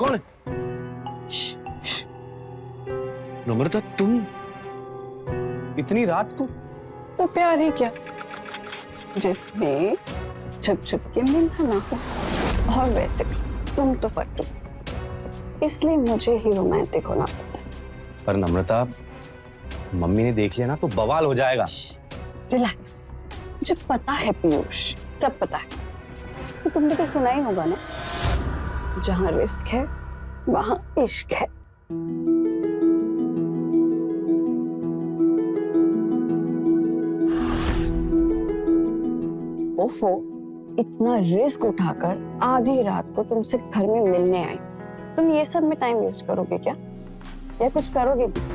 कौन है? नम्रता, तुम इतनी रात को? तो प्यार है क्या जिसमें छुप छुप के मिलना ना हो? और वैसे भी तुम तो फट्टू, इसलिए मुझे ही रोमांटिक होना पड़ता है। पर नम्रता, मम्मी ने देख लिया ना तो बवाल हो जाएगा। रिलैक्स, मुझे पता है पीयूष, सब पता है। तो तुमने तो सुना ही होगा ना, जहां रिस्क है वहां इश्क है। ओफो, इतना रिस्क उठाकर आधी रात को तुमसे घर में मिलने आई, तुम ये सब में टाइम वेस्ट करोगे क्या, या कुछ करोगे भी?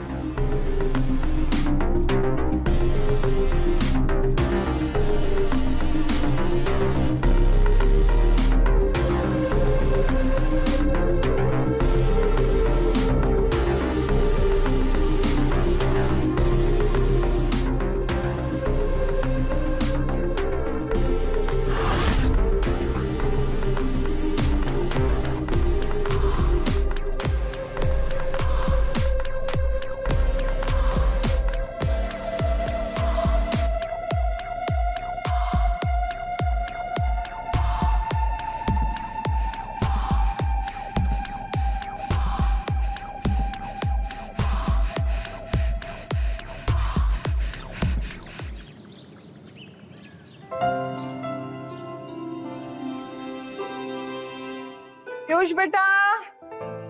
पीयूष बेटा,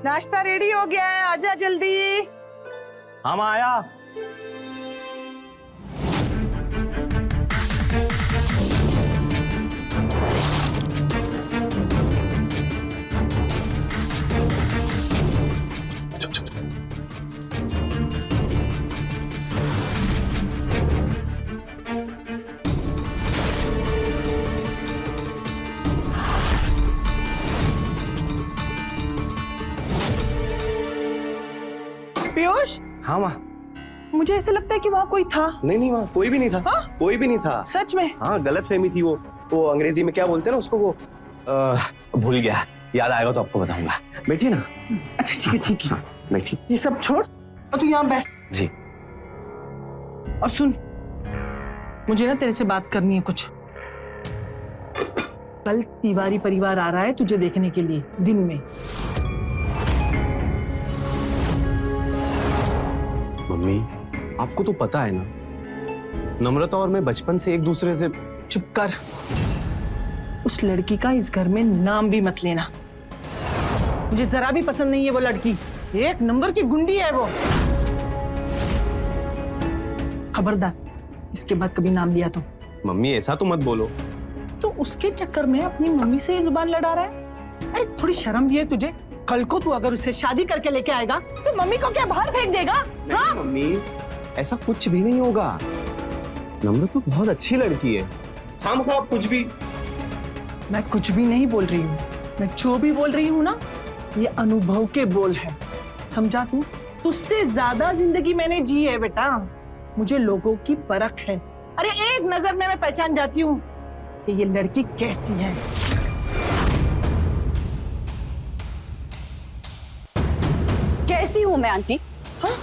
नाश्ता रेडी हो गया है, आजा जल्दी। हम आया। पीयूष, हाँ माँ। मुझे ऐसा लगता है कि वहाँ कोई था। नहीं नहीं माँ, कोई भी नहीं था। हाँ? कोई भी नहीं था। सच में? हाँ, गलत फहमी थी। वो अंग्रेजी में क्या बोलते हैं ना उसको, वो भूल गया, याद आएगा तो आपको बताऊंगा। बैठिए ना। अच्छा ठीक है ठीक है। हाँ, बैठिए। ये सब छोड़ और तू यहाँ बैठ। जी। और सुन, मुझे ना तेरे से बात करनी है कुछ। कल तिवारी परिवार आ रहा है तुझे देखने के लिए दिन में। मम्मी, आपको तो पता है ना, नम्रता और मैं बचपन से एक दूसरे से। चुप कर, उस लड़की का इस घर में नाम भी मत लेना। मुझे जरा भी पसंद नहीं है वो लड़की, एक नंबर की गुंडी है वो। खबरदार, इसके बाद कभी नाम लिया तो। मम्मी ऐसा तो मत बोलो। तो उसके चक्कर में अपनी मम्मी से जुबान लड़ा रहा है। अरे थोड़ी शर्म भी है तुझे? कल को तू अगर उससे शादी करके लेके आएगा तो मम्मी को क्या बाहर फेंक देगा? हाँ? मम्मी, ऐसा कुछ भी नहीं होगा। नम्रता तो बहुत अच्छी लड़की है। हम कुछ भी। मैं कुछ भी नहीं बोल रही हूँ, मैं जो भी बोल रही हूँ ना, ये अनुभव के बोल है। समझा तू? तुझसे ज्यादा जिंदगी मैंने जी है बेटा। मुझे लोगों की परख है। अरे एक नजर में मैं पहचान जाती हूँ कि ये लड़की कैसी है। कैसी हूं मैं आंटी? हाँ?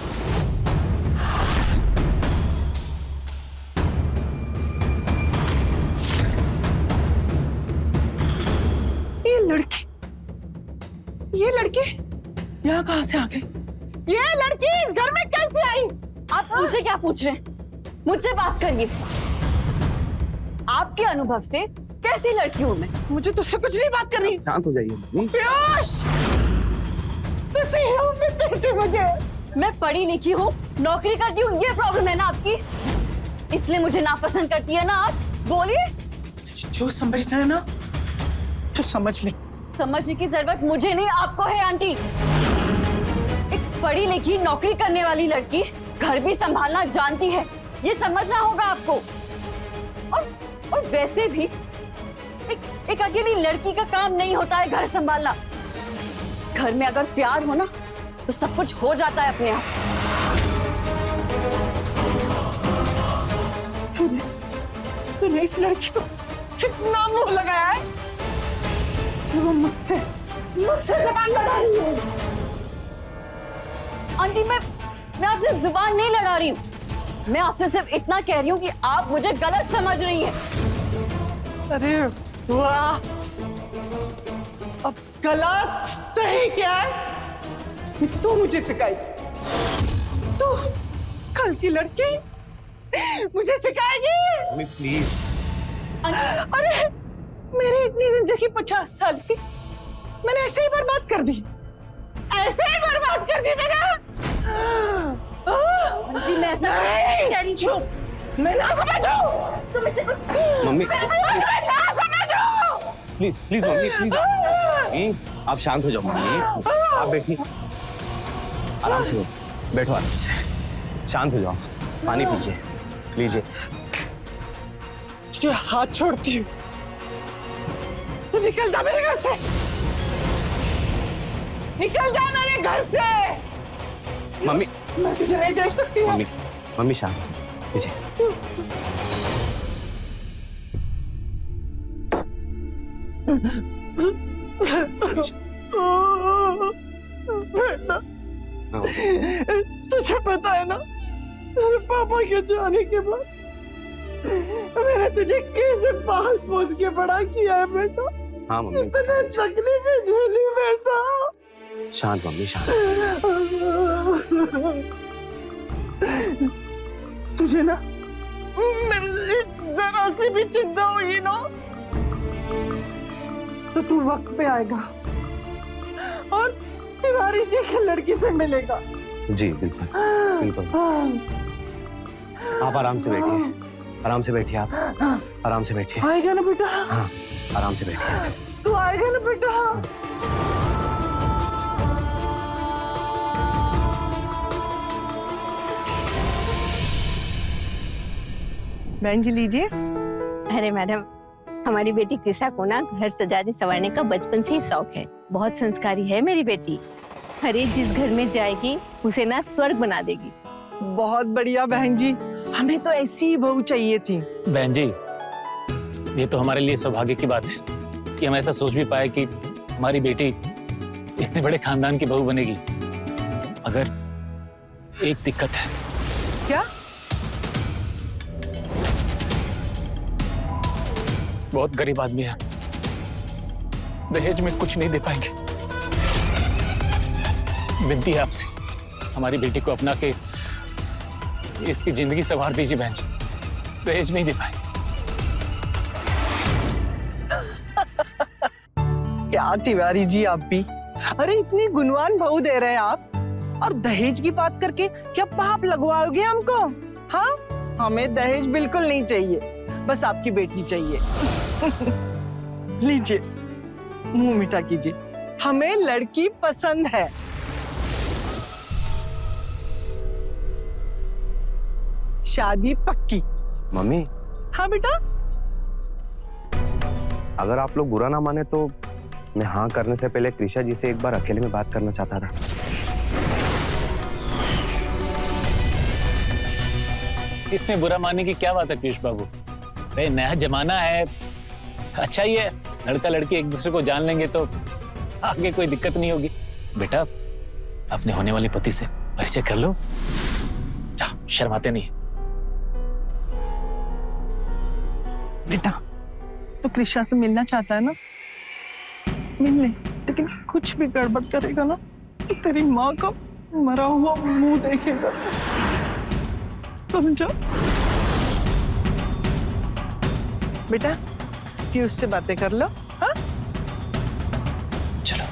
ये लड़की यहाँ कहाँ से आ गई? ये लड़की इस घर में कैसे आई? आप मुझसे क्या पूछ रहे हैं? मुझसे बात करिए। आपके अनुभव से कैसी लड़की हूं मैं? मुझे तुझसे कुछ नहीं बात करनी। शांत हो जाइए मम्मी। पीयूष, तुझसे ये उम्मीद नहीं थी मुझे। मैं पढ़ी लिखी हूँ, नौकरी करती हूँ, ये प्रॉब्लम है ना आपकी? इसलिए मुझे नापसंद करती है ना आप? बोलिए। जो समझना है ना तो समझ ले। समझने की जरूरत मुझे नहीं, आपको है आंटी। एक पढ़ी लिखी नौकरी करने वाली लड़की घर भी संभालना जानती है, ये समझना होगा आपको। और वैसे भी एक अकेली लड़की का काम नहीं होता है घर संभालना। घर में अगर प्यार हो ना तो सब कुछ हो जाता है अपने आप। तूने इस लड़की को कितना मुंह लगाया है? वो मुझसे मुझसे जुबान लड़ा रही हो? आंटी मैं आपसे जुबान नहीं लड़ा रही हूँ। मैं आपसे सिर्फ इतना कह रही हूँ कि आप मुझे गलत समझ रही हैं। अरे वाह, अब गलत सही क्या है तू मुझे सिखाएगी। तू कल की लड़की मुझे सिखाएगी। Mummy please. अरे मेरी इतनी जिंदगी 50 साल की मैंने ऐसे ही बर्बाद कर दी, ऐसे ही बर्बाद कर दी मैंने। आंटी मैं ऐसा नहीं कह रही हूँ। मैं ना समझू, तुम इसे मम्मी मैं ना समझू। Please please mummy please. Mummy, आप शांत हो जाओ मम्मी। आप बैठिए, आराम से बैठो, आराम से शांत हो जाओ। पानी पीजिए, लीजिए। तुझे हाथ छोड़ती हूँ, तू निकल जा मेरे घर से, निकल जा मेरे घर से। मम्मी मैं तुझे नहीं देख सकती हूँ। मम्मी मम्मी शांत लीजिए। बेटा, तुझे पता है ना तेरे पापा के जाने के बाद मैंने तुझे कैसे पाल पोस के बड़ा किया है बेटा। हाँ मम्मी इतने तकलीफें झेली बेटा। शांत मम्मी शांत। तुझे ना मेरी जरा सी भी चिंता हुई ना तो तू वक्त पे आएगा और तिवारी जी की लड़की से मिलेगा। जी बिल्कुल बिल्कुल। आप आराम से बैठिए, आराम से बैठिए। आप आराम से बैठिए। आएगा ना बेटा? हाँ आराम से बैठिए। तू आएगा ना बेटा? बहन जी लीजिए। अरे मैडम, हमारी बेटी कृषा को ना घर सजाने संवारने का बचपन से ही शौक है। बहुत संस्कारी है मेरी बेटी। अरे जिस घर में जाएगी उसे ना स्वर्ग बना देगी। बहुत बढ़िया बहन जी, हमें तो ऐसी ही बहू चाहिए थी। बहन जी, ये तो हमारे लिए सौभाग्य की बात है कि हम ऐसा सोच भी पाए कि हमारी बेटी इतने बड़े खानदान की बहू बनेगी। अगर एक दिक्कत है। क्या? बहुत गरीब आदमी है, दहेज में कुछ नहीं दे पाएंगे। विनती है आपसे, हमारी बेटी को अपना के इसकी जिंदगी संवार दीजिए बहन जी। दहेज नहीं दे पाएंगे। क्या तिवारी जी आप भी, अरे इतनी गुणवान बहू दे रहे हैं आप और दहेज की बात करके क्या पाप लगवाओगे हमको? हाँ, हमें दहेज बिल्कुल नहीं चाहिए, बस आपकी बेटी चाहिए। लीजिए, मुंह मीठा कीजिए, हमें लड़की पसंद है। शादी पक्की। मम्मी हाँ बेटा। अगर आप लोग बुरा ना माने तो मैं हाँ करने से पहले कृषा जी से एक बार अकेले में बात करना चाहता था। इसमें बुरा मानने की क्या बात है पीयूष बाबू? भाई नया जमाना है, अच्छा ही है। लड़का लड़की एक दूसरे को जान लेंगे तो आगे कोई दिक्कत नहीं होगी। बेटा, अपने होने वाले पति से परिचय कर लो, जाओ, शर्माते नहीं। बेटा, तो कृषा से मिलना चाहता है ना, मिल ले, लेकिन कुछ भी गड़बड़ करेगा ना तो तेरी माँ का मरा हुआ मुंह देखेगा, समझा? बेटा, पीयूष से बातें कर लो। हाँ, चलो।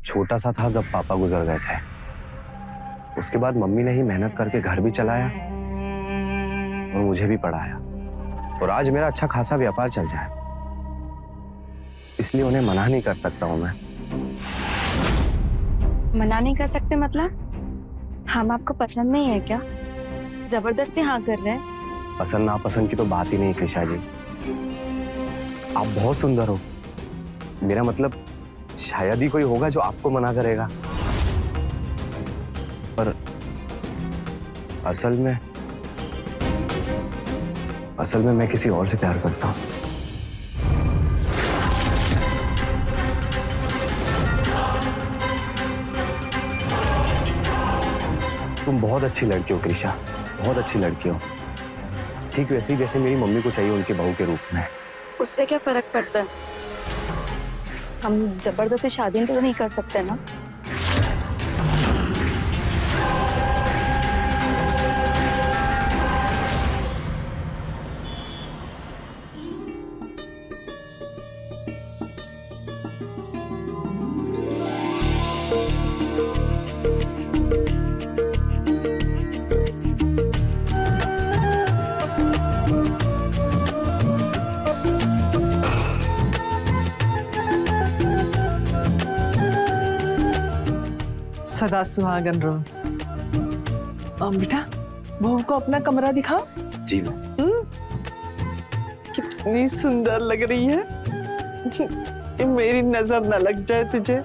छोटा सा था जब पापा गुजर गए थे। उसके बाद मम्मी ने ही मेहनत करके घर भी चलाया और मुझे भी पढ़ाया, और आज मेरा अच्छा खासा व्यापार चल रहा है। इसलिए उन्हें मना नहीं कर सकता हूं मैं। मना नहीं कर सकते मतलब? हम आपको पसंद नहीं है क्या? जबरदस्ती हाँ कर रहे हैं? पसंद नापसंद की तो बात ही नहीं कृषा जी। आप बहुत सुंदर हो, मेरा मतलब शायद ही कोई होगा जो आपको मना करेगा। पर असल में मैं किसी और से प्यार करता हूँ। तुम बहुत अच्छी लड़की हो कृषा, बहुत अच्छी लड़की हो, ठीक वैसे ही जैसे मेरी मम्मी को चाहिए उनके बहू के रूप में। उससे क्या फर्क पड़ता है? हम जबरदस्ती शादी तो नहीं कर सकते ना। सदा सुहागन रहो। बेटा बहू को अपना कमरा दिखाओ। जी मैम। कितनी सुंदर लग रही है। कि मेरी नजर न लग जाए तुझे।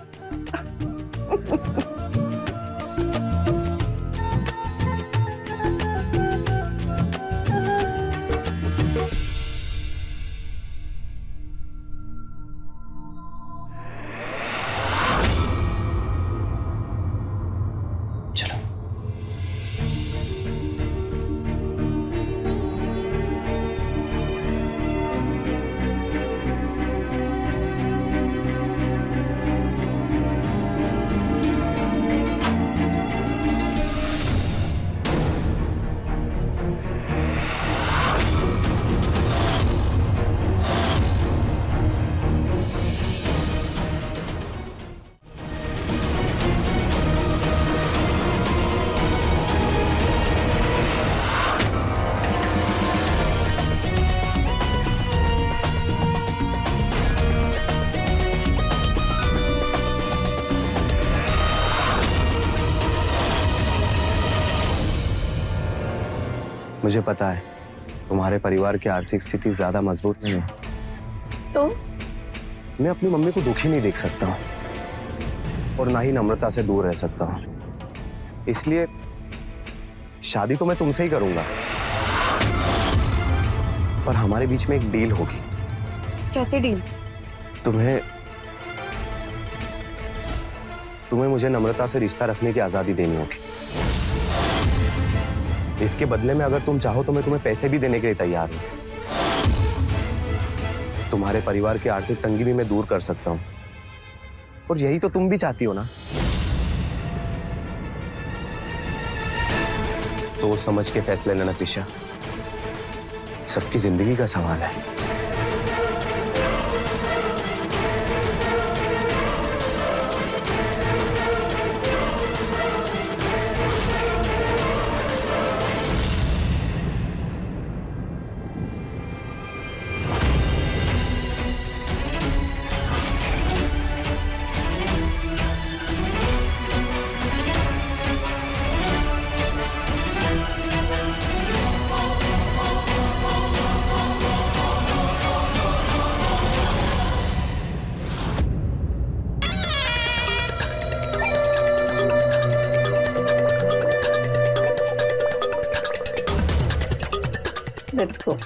चलो। मुझे पता है तुम्हारे परिवार की आर्थिक स्थिति ज्यादा मजबूत नहीं है, तो मैं अपनी मम्मी को दुखी नहीं देख सकता हूँ और ना ही नम्रता से दूर रह सकता हूँ। इसलिए शादी तो मैं तुमसे ही करूंगा, पर हमारे बीच में एक डील होगी। कैसी डील? तुम्हें मुझे नम्रता से रिश्ता रखने की आजादी देनी होगी। इसके बदले में अगर तुम चाहो तो मैं तुम्हें पैसे भी देने के लिए तैयार हूं। तुम्हारे परिवार की आर्थिक तंगी भी मैं दूर कर सकता हूं, और यही तो तुम भी चाहती हो ना। तो समझ के फैसले लेना कृषा, सबकी जिंदगी का सवाल है। Let's go.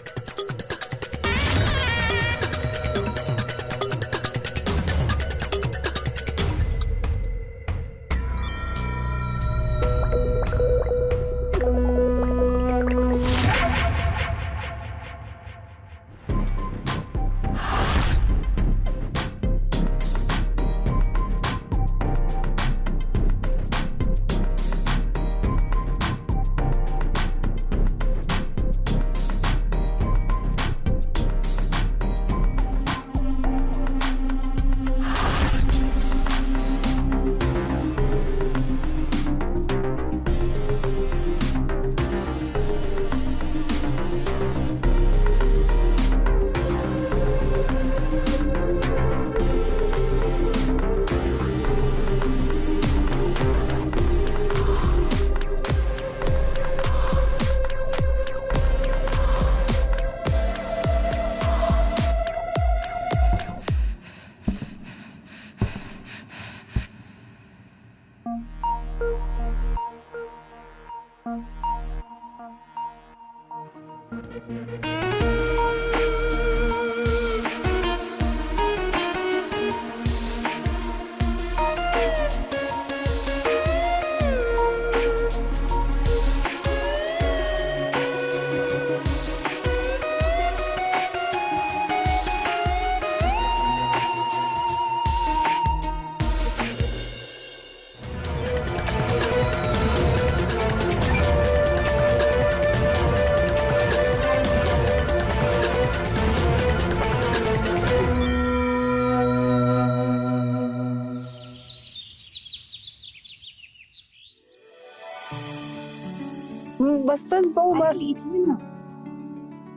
बस बस बहू बस।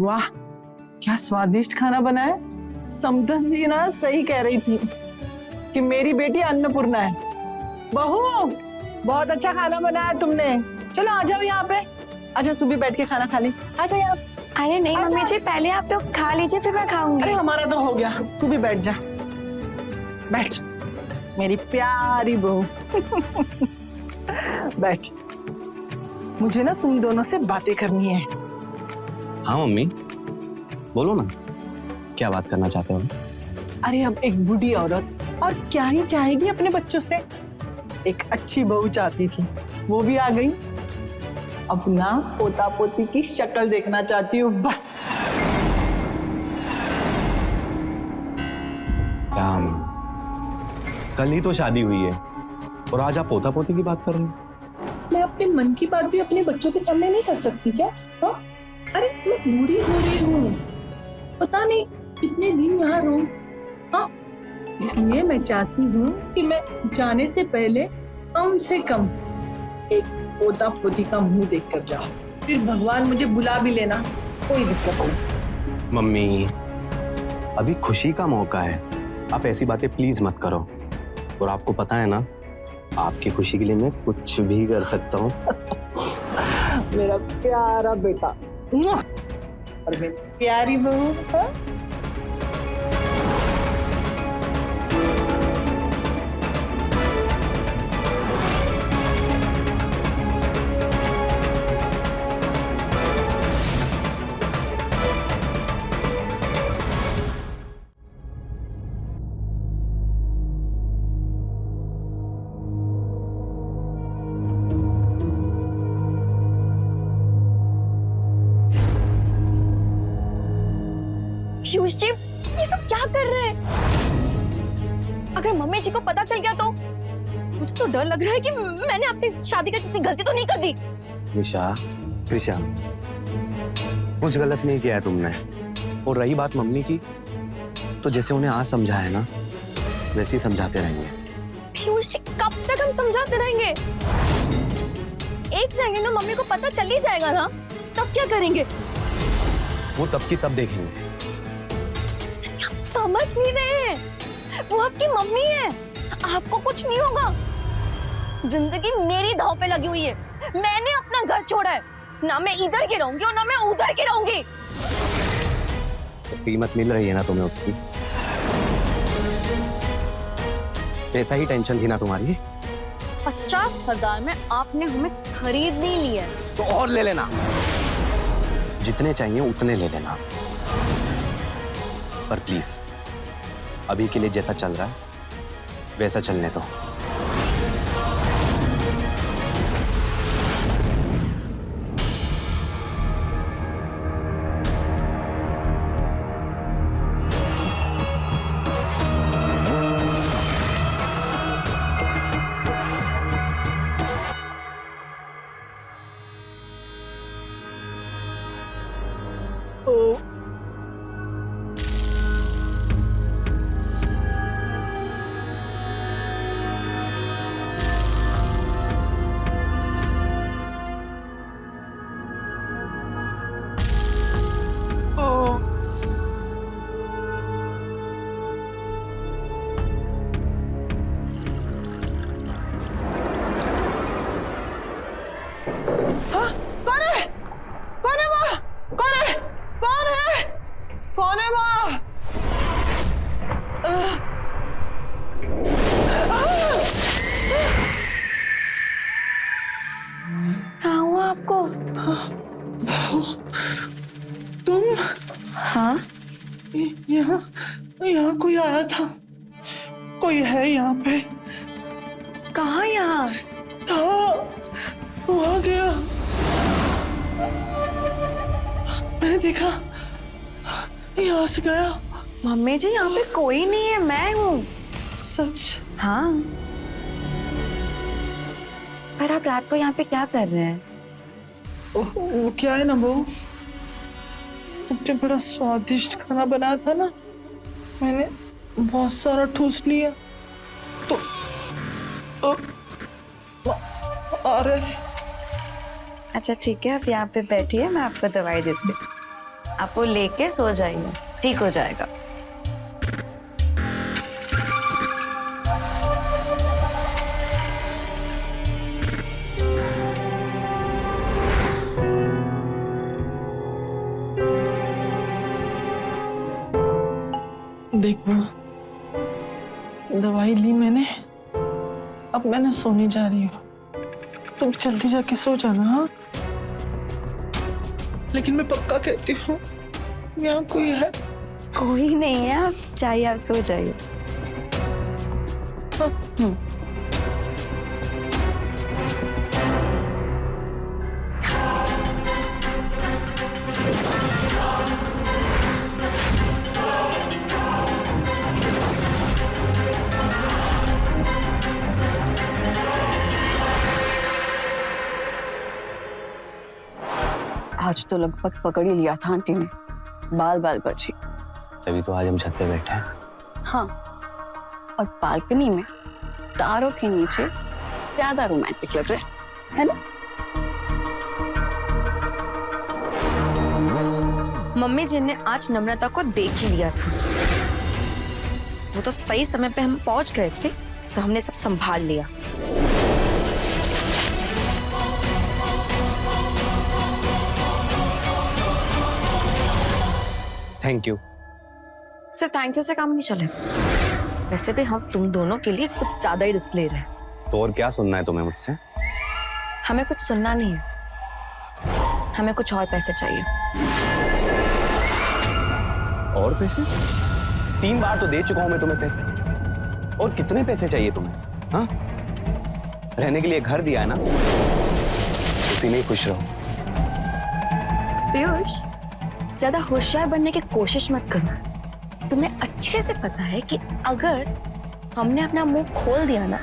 वाह क्या स्वादिष्ट खाना बना है। समधन जी ना सही कह रही थी कि मेरी बेटी अन्नपूर्णा है। बहू बहुत अच्छा खाना बनाया तुमने। चलो आ जाओ यहाँ पे, आ जाओ, तू भी बैठ के खाना खा ले। आ जाओ यहाँ। अरे नहीं मम्मी जी, पहले आप लोग खा लीजिए फिर मैं खाऊंगी। अरे हमारा तो हो गया, तू भी बैठ जा। बैठ मेरी प्यारी बहू। बैठ। मुझे ना तुम दोनों से बातें करनी है। हाँ मम्मी, बोलो ना, क्या बात करना चाहते हो? अरे अब एक बूढ़ी औरत और क्या ही चाहेगी अपने बच्चों से। एक अच्छी बहू चाहती थी, वो भी आ गई। अपना पोता पोती की शक्ल देखना चाहती हूँ बस। क्या मम्मी, कल ही तो शादी हुई है और आज आप पोता पोती की बात कर रहे हो? मैं अपने मन की बात भी अपने बच्चों के सामने नहीं कर सकती क्या? हाँ? अरे मैं बूढ़ी हो रही हूँ, पता नहीं कितने दिन यहाँ रहूं। हाँ? इसलिए मैं चाहती हूँ कि मैं जाने से पहले कम से कम एक पोता पोती का मुंह देख कर जाऊं। फिर भगवान मुझे बुला भी लेना, कोई दिक्कत नहीं। मम्मी, अभी खुशी का मौका है, आप ऐसी बातें प्लीज मत करो। और आपको पता है ना, आपकी खुशी के लिए मैं कुछ भी कर सकता हूँ। मेरा प्यारा बेटा और मेरी प्यारी बहू। हाँ? पीयूष जी, ये सब क्या कर रहे हैं? अगर मम्मी जी को पता चल गया तो मुझे तो डर लग रहा है कि मैंने आपसे शादी करके इतनी गलती तो नहीं कर दी। निशा, कृषा, कुछ गलत नहीं किया है तुमने। और रही बात मम्मी की, तो जैसे उन्हें आज समझाया ना, वैसे ही समझाते रहेंगे। पीयूष जी, कब तक हम समझाते रहेंगे? एक दिन तो मम्मी को पता चल ही जाएगा ना, तब क्या करेंगे? वो तब की तब देखेंगे। आप समझ नहीं रहे, वो आपकी मम्मी है, आपको कुछ नहीं होगा। जिंदगी मेरी दांव पे लगी हुई है, मैंने अपना घर छोड़ा है, ना मैं इधर की रहूंगी और ना मैं उधर की रहूंगी। तो कीमत मिल रही है ना तुम्हें उसकी? पैसा ही टेंशन थी ना तुम्हारी? 50,000 में आपने हमें खरीद नहीं लिया। तो और ले लेना, जितने चाहिए उतने ले लेना। पर प्लीज अभी के लिए जैसा चल रहा है वैसा चलने दो। यहाँ यहाँ कोई आया था, कोई है यहाँ पे। कहाँ यहाँ? था, वो आ गया, मैंने देखा, यहाँ से गया। मम्मी जी यहाँ पे कोई नहीं है, मैं हूँ। सच? हाँ। पर आप रात को यहाँ पे क्या कर रहे हैं? वो क्या है ना वो, तुमने बड़ा स्वादिष्ट खाना बनाया था ना, मैंने बहुत सारा ठूस लिया तो आ रहे। अच्छा ठीक है, आप यहाँ पे बैठिए, मैं आपको दवाई देती हूँ। आप वो लेके सो जाइए, ठीक हो जाएगा। देखो, दवाई ली मैंने, अब मैंने सोने जा रही हूँ, तुम जल्दी जाके सो जाना। हाँ, लेकिन मैं पक्का कहती हूँ यहाँ कोई है। कोई नहीं है, आप चाहिए आप सो जाइए। आज तो लगभग पकड़ ही लिया था आंटी ने, बाल बाल पर जी। तभी तो आज हम छत पे बैठे हैं। हाँ, और बालकनी में तारों के नीचे ज्यादा रोमांटिक लग रहा है ना? मम्मी जी ने आज नम्रता को देख ही लिया था। वो तो सही समय पे हम पहुंच गए थे, तो हमने सब संभाल लिया। Thank you. Sir thank you से काम नहीं चले। वैसे भी हम तुम दोनों के लिए कुछ ज्यादा ही रिस्क ले रहे हैं। तो और क्या सुनना है तुम्हें मुझसे? हमें कुछ सुनना नहीं है, हमें कुछ और पैसे चाहिए। और पैसे? 3 बार तो दे चुका हूं मैं तुम्हें पैसे। और कितने पैसे चाहिए तुम्हें? हाँ, रहने के लिए घर दिया है ना, उसी में ही खुश रहो। पीयूष, ज्यादा होशियार बनने की कोशिश मत करना। तुम्हें अच्छे से पता है कि अगर हमने अपना मुंह खोल दिया ना,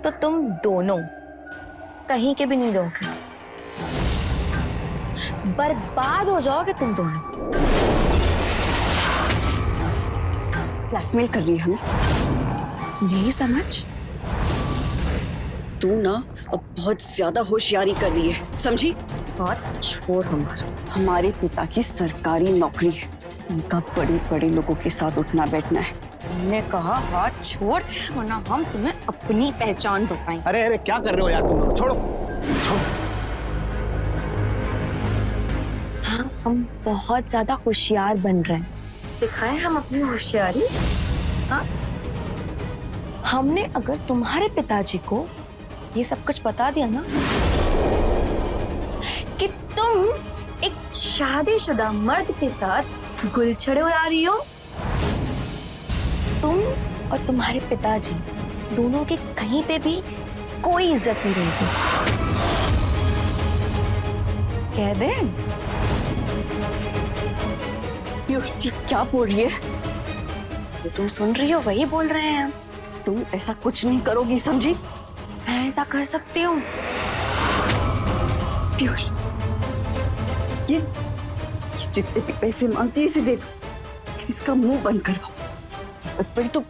तो तुम दोनों कहीं के भी नहीं रहोगे, बर्बाद हो जाओगे तुम दोनों। ब्लैकमेल कर रही है हमें, यही समझ। तू ना अब बहुत ज्यादा होशियारी कर रही है, समझी? बात छोड़ हमारा। हमारे पिता की सरकारी नौकरी है, उनका बड़े बड़े लोगों के साथ उठना बैठना है। हमने कहा हाथ छोड़, वरना हम तुम्हें अपनी पहचान बताएं। अरे अरे क्या कर रहे हो यार तुम? छोड़ो छोड़ो। हाँ, हम बहुत ज्यादा होशियार बन रहे हैं। दिखाएं हम अपनी होशियारी। हाँ, हमने अगर तुम्हारे पिताजी को ये सब कुछ बता दिया ना कि तुम एक शादीशुदा मर्द के साथ गुलछड़े उड़ा रही हो, तुम और तुम्हारे पिताजी दोनों की कहीं पे भी कोई इज्जत नहीं रहेगी। कह दे। पीयूष जी क्या बोल रही है? जो तुम सुन रही हो वही बोल रहे हैं हम। तुम ऐसा कुछ नहीं करोगी, समझी? मैं ऐसा कर सकती हूँ। पीयूष, ये जितने भी पैसे मांगती है इसे दे दो, इसका मुंह बंद करवाओ। बड़ी तो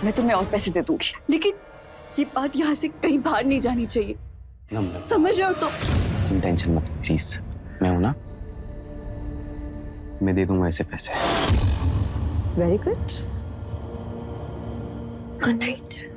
मैं तुम्हें और पैसे दे दूंगी, लेकिन ये बात यहाँ से कहीं बाहर नहीं जानी चाहिए, समझ रहे हो? तो तुम टेंशन मत प्लीज, मैं हूं ना, मैं दे दूंगा ऐसे पैसे। Very good, good night.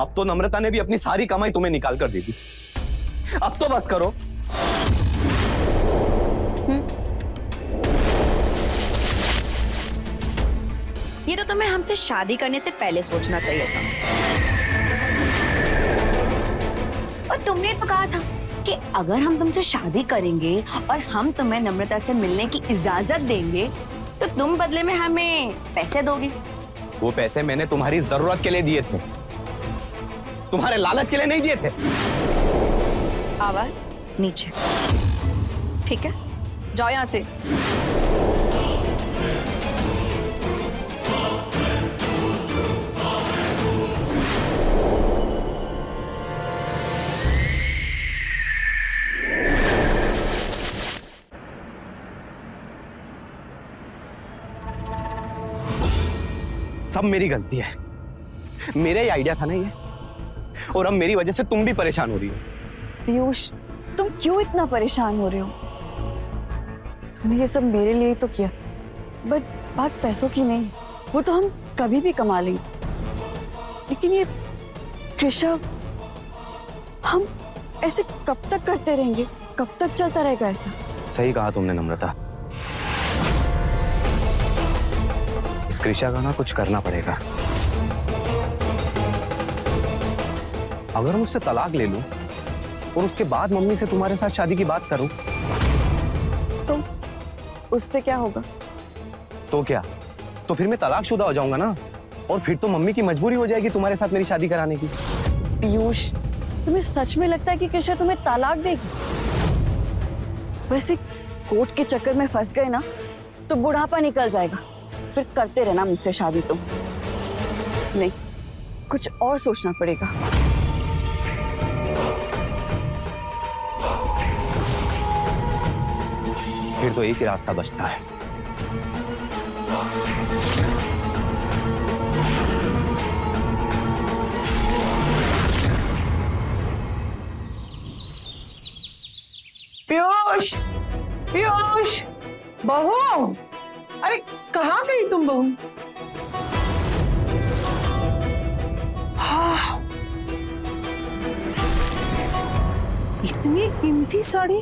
अब तो नम्रता ने भी अपनी सारी कमाई तुम्हें निकाल कर दी थी। अब तो बस करो। ये तो तुम्हें हमसे शादी करने से पहले सोचना चाहिए था। और तुमने तो कहा था कि अगर हम तुमसे शादी करेंगे और हम तुम्हें नम्रता से मिलने की इजाजत देंगे तो तुम बदले में हमें पैसे दोगी। वो पैसे मैंने तुम्हारी जरूरत के लिए दिए थे, तुम्हारे लालच के लिए नहीं दिए थे। आवाज नीचे, ठीक है? जाओ यहां से। सब मेरी गलती है, मेरा ही आइडिया था ना ये, और अब मेरी वजह से तुम भी परेशान हो रही हो। पीयूष, तुम क्यों इतना परेशान हो रहे हो? तुमने ये सब मेरे लिए ही तो किया, बट बात पैसों की नहीं, वो तो हम कभी भी कमा लेंगे। लेकिन ये कृषा, हम ऐसे कब तक करते रहेंगे? कब तक चलता रहेगा ऐसा? सही कहा तुमने नम्रता, इस कृषा का ना कुछ करना पड़ेगा। अगर मैं उससे तलाक ले लूं और उसके बाद मम्मी से तुम्हारे साथ शादी की बात करूं तो उससे क्या होगा? तो क्या, तो फिर मैं तलाकशुदा हो जाऊंगा ना, और फिर तो मम्मी की मजबूरी हो जाएगी तुम्हारे साथ मेरी शादी कराने की। पीयूष, तुम्हें सच में लगता है कि कृषा तुम्हें तलाक देगी? वैसे कोर्ट के चक्कर में फंस गए ना तो बुढ़ापा निकल जाएगा, फिर करते रहना मुझसे शादी। तुम नहीं, कुछ और सोचना पड़ेगा। फिर तो एक ही रास्ता बचता है। पीयूष, पीयूष, बहू, अरे कहाँ गई तुम बहू? हाँ, इतनी कीमती साड़ी,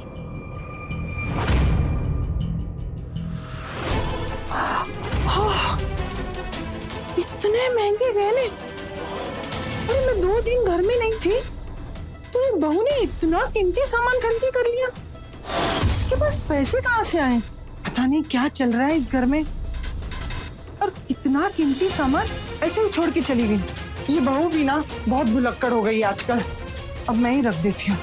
हाँ, इतने महंगे गहने। अरे मैं 2 दिन घर में नहीं थी तो ये बहू ने इतना कीमती सामान खरीदी कर लिया। इसके पास पैसे कहाँ से आए? पता नहीं क्या चल रहा है इस घर में, और इतना कीमती सामान ऐसे ही छोड़ के चली गई। ये बहू भी ना बहुत भुलक्कड़ हो गई आजकल। अब मैं ही रख देती हूँ।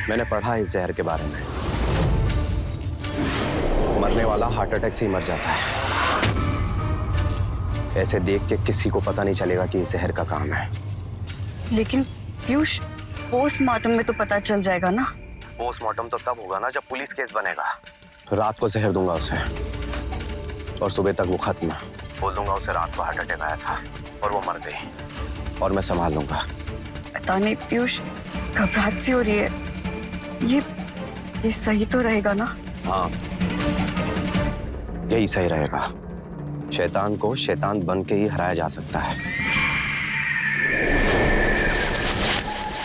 मैंने पढ़ा इस जहर के बारे में, मरने वाला हार्ट अटैक से ही मर जाता है। ऐसे देख के किसी को पता नहीं चलेगा कि इस जहर का काम है। लेकिन पीयूष, पोस्टमार्टम में तो पता चल जाएगा ना। पोस्टमार्टम तो तब होगा ना जब पुलिस केस बनेगा। तो रात को जहर दूंगा उसे और सुबह तक वो खत्म। बोल दूंगा उसे रात को हार्ट अटैक आया था और वो मर गई, और मैं संभाल लूंगा। पता नहीं पीयूष, घबराहट सी हो रही है। ये सही तो रहेगा ना? हाँ, यही सही रहेगा। शैतान को शैतान बन के ही हराया जा सकता है।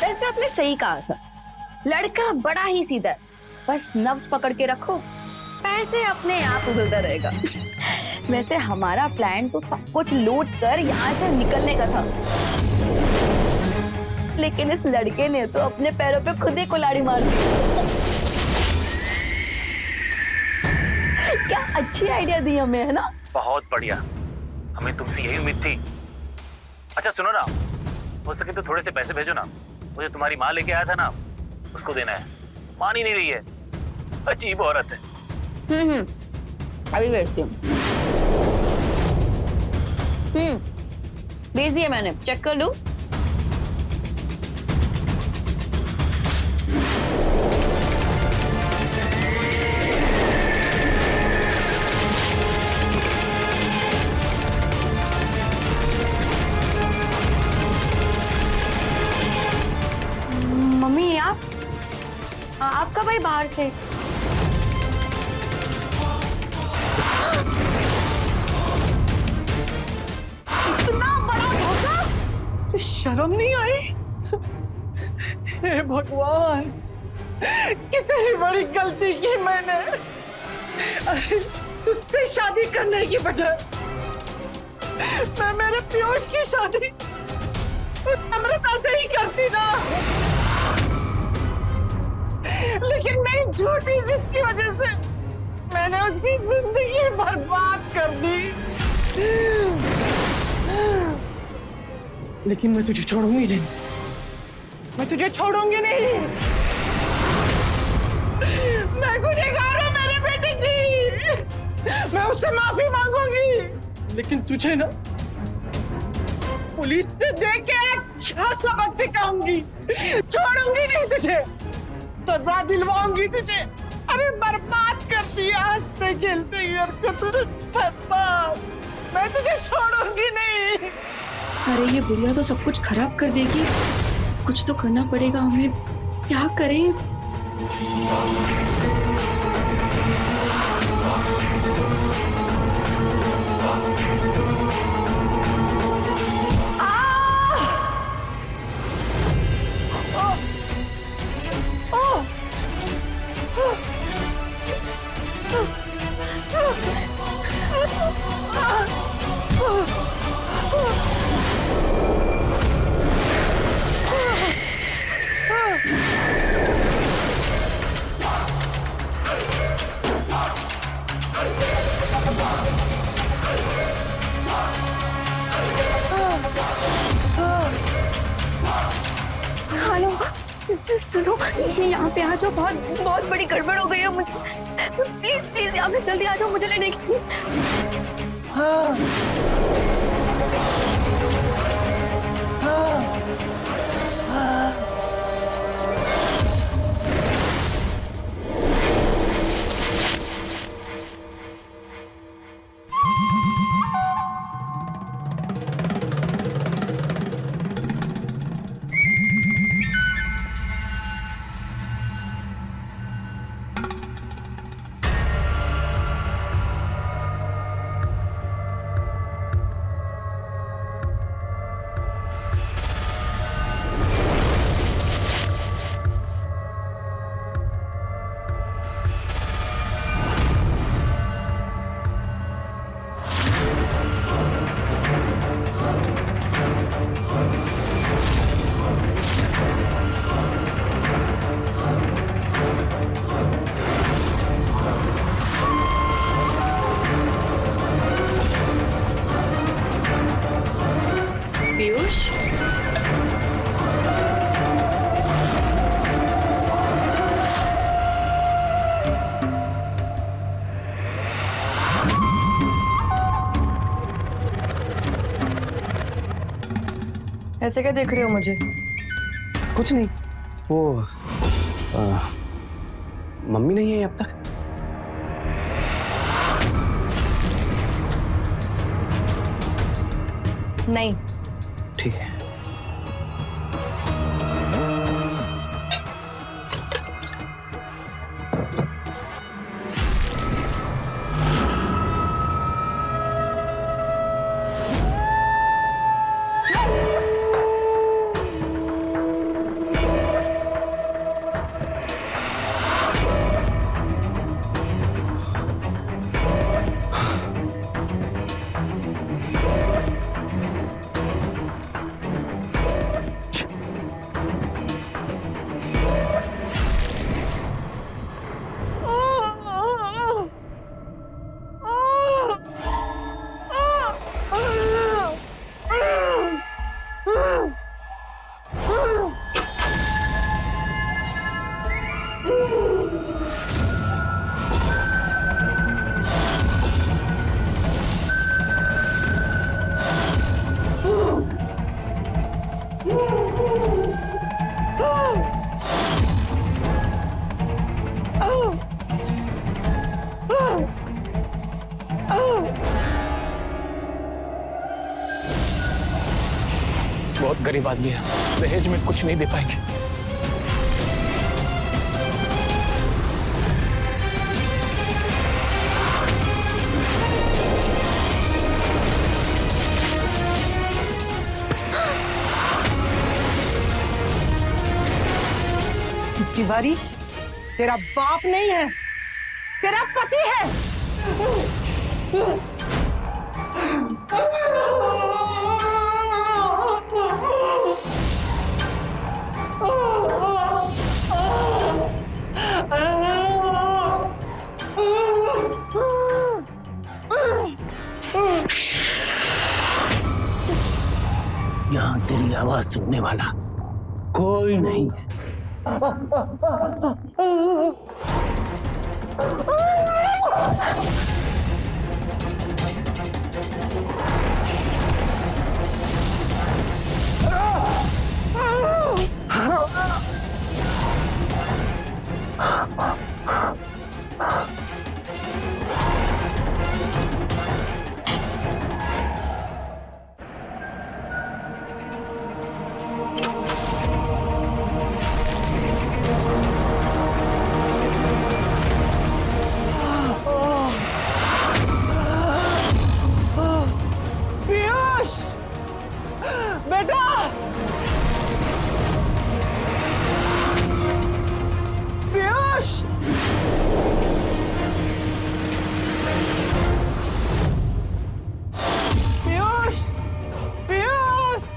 वैसे आपने सही कहा था, लड़का बड़ा ही सीधा है, बस नब्ज पकड़ के रखो, पैसे अपने आप उधलता रहेगा। वैसे हमारा प्लान तो सब कुछ लूट कर यहाँ से निकलने का था, लेकिन इस लड़के ने तो अपने पैरों पे खुद ही कुल्हाड़ी मार दी। क्या अच्छी आइडिया दी हमें, है ना? बहुत बढ़िया, हमें तुमसे यही उम्मीद थी। अच्छा सुनो ना, हो सके तो थोड़े से पैसे भेजो ना, मुझे तुम्हारी माँ लेके आया था ना, उसको देना है। मान ही नहीं रही है, अजीब औरत है। अभी भेजती हूँ। भेज दिया मैंने, चेक कर लो। मम्मी आप कब आई बाहर से? इतना बड़ा धोखा, तुझे शर्म नहीं आई? हे भगवान, कितनी बड़ी गलती की मैंने। अरे तुझसे शादी करने की बजाय मैं मेरे पीयूष की शादी अमृता से ही करती ना। लेकिन मेरी झूठी जिद की वजह से मैंने उसकी जिंदगी बर्बाद कर दी। लेकिन मैं तुझे छोड़ूंगी नहीं, मैं तुझे छोड़ूंगी नहीं। मैं गुनहगार हूं मेरे बेटे की, मैं उससे माफी मांगूंगी। लेकिन तुझे ना पुलिस से देख के अच्छा सबक सिखाऊंगी, छोड़ूंगी नहीं तुझे, सजा दिलवाऊंगी तुझे। अरे बर्बाद कर दिया हंसते खेलते घर को तूने, बर्बाद। मैं तुझे छोड़ूंगी नहीं। अरे ये बुढ़िया तो सब कुछ खराब कर देगी, कुछ तो करना पड़ेगा हमें। क्या करें? हेलो, सुनो, यहाँ पे आ जाओ। बहुत बड़ी गड़बड़ हो गई है मुझसे। प्लीज प्लीज यहाँ पे जल्दी आ जाओ मुझे लेने के लिए। हाँ। हाँ। हाँ। पीयूष, ऐसे क्या देख रहे हो मुझे? कुछ नहीं, वो मम्मी नहीं है अब तक। नहीं। ठीक है। बहुत गरीब आदमी है, दहेज में कुछ नहीं दे पाएंगे। तिवारी, तेरा बाप नहीं है, तेरा पति है। यहाँ तेरी आवाज सुनने वाला कोई नहीं है। पीयूष, बेटा, पीयूष, पीयूष, पीयूष।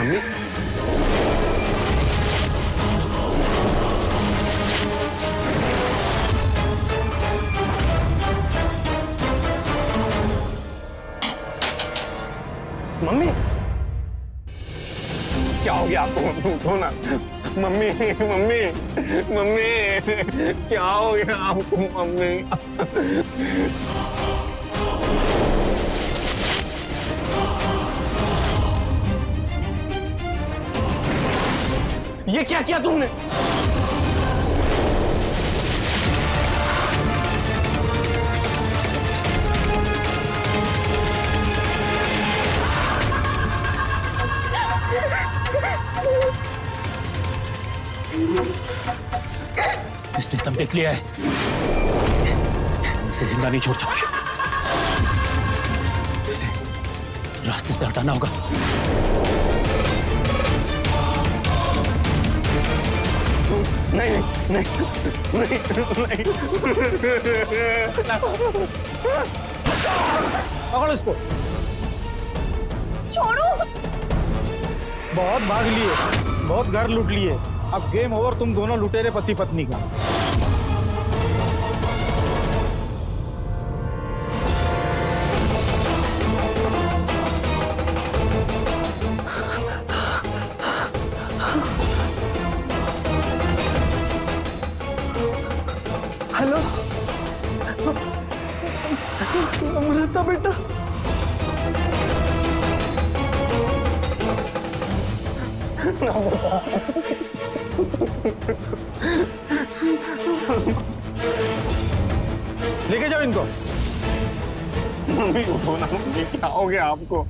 मम्मी, मम्मी, क्या हो गया आपको? उठो ना मम्मी, मम्मी, मम्मी, क्या हो गया आपको मम्मी? ये क्या किया तुमने? इसने सब देख लिया है, इसे जिंदा नहीं छोड़ सकते। इसे रास्ते से हटाना होगा। नहीं नहीं नहीं नहीं, पकड़ो इसको। छोड़ो। बहुत भाग लिए, बहुत घर लूट लिए, अब गेम ओवर। तुम दोनों लुटेरे पति पत्नी का। हेलो, अमृता बेटा, लेके जाओ इनको। मम्मी उठो ना मम्मी, क्या हो गया आपको?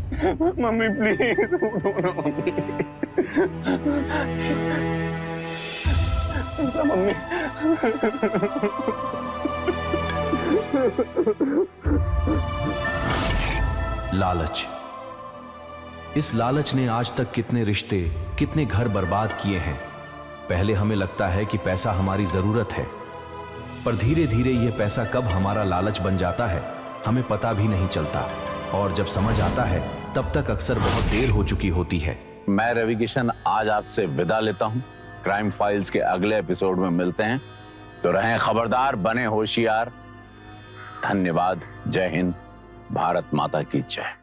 मम्मी प्लीज उठो ना मम्मी। मम्मी, लालच। इस लालच ने आज तक कितने रिश्ते, कितने घर बर्बाद किए हैं। पहले हमें लगता है कि पैसा हमारी जरूरत है, पर धीरे धीरे यह पैसा कब हमारा लालच बन जाता है हमें पता भी नहीं चलता। और जब समझ आता है तब तक अक्सर बहुत देर हो चुकी होती है। मैं रवि किशन आज आपसे विदा लेता हूं। क्राइम फाइल्स के अगले एपिसोड में मिलते हैं, तो रहें खबरदार, बने होशियार। धन्यवाद। जय हिंद, भारत माता की जय।